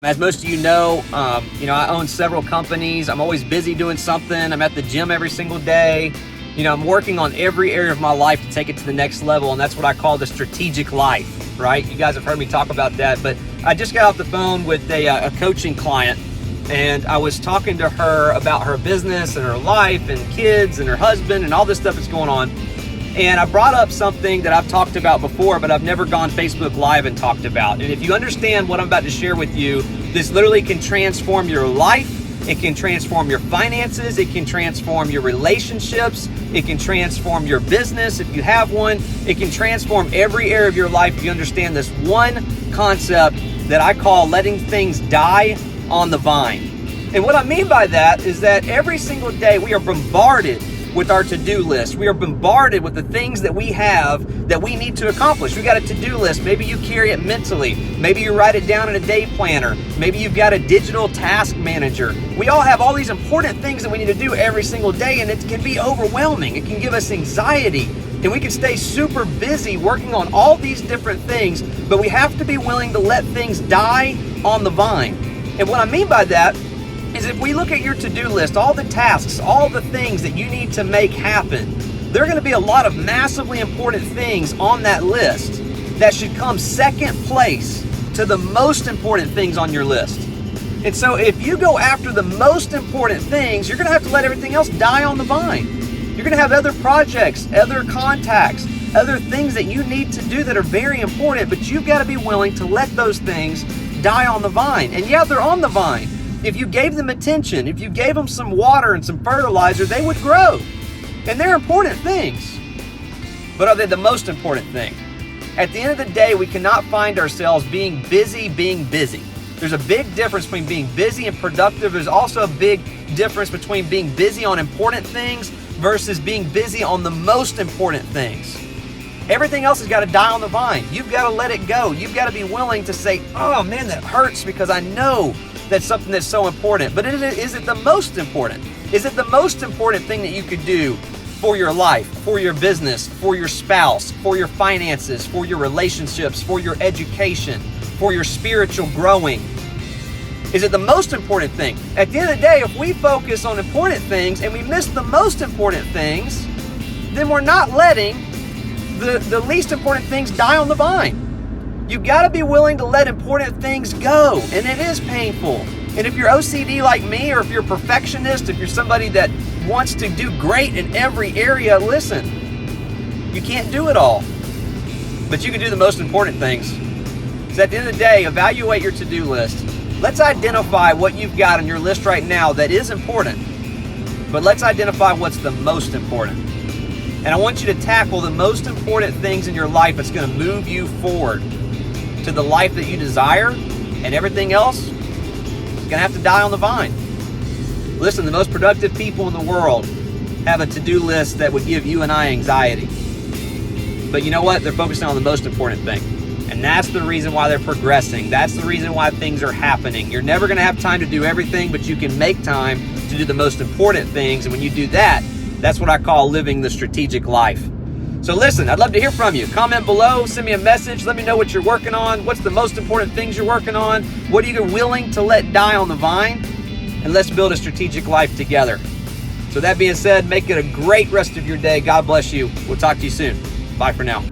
As most of you know, I own several companies. I'm always busy doing something. I'm at the gym every single day. I'm working on every area of my life to take it to the next level, and that's what I call the strategic life, right? You guys have heard me talk about that, but I just got off the phone with a coaching client, and I was talking to her about her business and her life and kids and her husband and all this stuff that's going on. And I brought up something that I've talked about before, but I've never gone Facebook Live and talked about. And if you understand what I'm about to share with you, this literally can transform your life. It can transform your finances. It can transform your relationships. It can transform your business if you have one. It can transform every area of your life if you understand this one concept that I call letting things die on the vine. And what I mean by that is that every single day we are bombarded with our to-do list. We are bombarded with the things that we have that we need to accomplish. We got a to-do list. Maybe you carry it mentally. Maybe you write it down in a day planner. Maybe you've got a digital task manager. We all have all these important things that we need to do every single day, and it can be overwhelming. It can give us anxiety, and we can stay super busy working on all these different things, but we have to be willing to let things die on the vine. And what I mean by that is if we look at your to-do list, all the tasks, all the things that you need to make happen, there are going to be a lot of massively important things on that list that should come second place to the most important things on your list. And so if you go after the most important things, you're going to have to let everything else die on the vine. You're going to have other projects, other contacts, other things that you need to do that are very important, but you've got to be willing to let those things die on the vine. And yeah, they're on the vine. If you gave them attention, if you gave them some water and some fertilizer, they would grow. And they're important things. But are they the most important thing? At the end of the day, we cannot find ourselves being busy. There's a big difference between being busy and productive. There's also a big difference between being busy on important things versus being busy on the most important things. Everything else has got to die on the vine. You've got to let it go. You've got to be willing to say, oh man, that hurts because I know that's something that's so important. But is it the most important? Is it the most important thing that you could do for your life, for your business, for your spouse, for your finances, for your relationships, for your education, for your spiritual growing? Is it the most important thing? At the end of the day, if we focus on important things and we miss the most important things, then we're not letting the least important things die on the vine. You've got to be willing to let important things go, and it is painful. And if you're OCD like me, or if you're a perfectionist, if you're somebody that wants to do great in every area, listen, you can't do it all, but you can do the most important things. So at the end of the day, evaluate your to-do list. Let's identify what you've got on your list right now that is important, but let's identify what's the most important. And I want you to tackle the most important things in your life that's going to move you forward to the life that you desire, and everything else is going to have to die on the vine. Listen, the most productive people in the world have a to-do list that would give you and I anxiety. But you know what? They're focusing on the most important thing. And that's the reason why they're progressing. That's the reason why things are happening. You're never going to have time to do everything, but you can make time to do the most important things. And when you do that, that's what I call living the strategic life. So listen, I'd love to hear from you. Comment below, send me a message, let me know what you're working on. What's the most important things you're working on? What are you willing to let die on the vine? And let's build a strategic life together. So that being said, make it a great rest of your day. God bless you. We'll talk to you soon. Bye for now.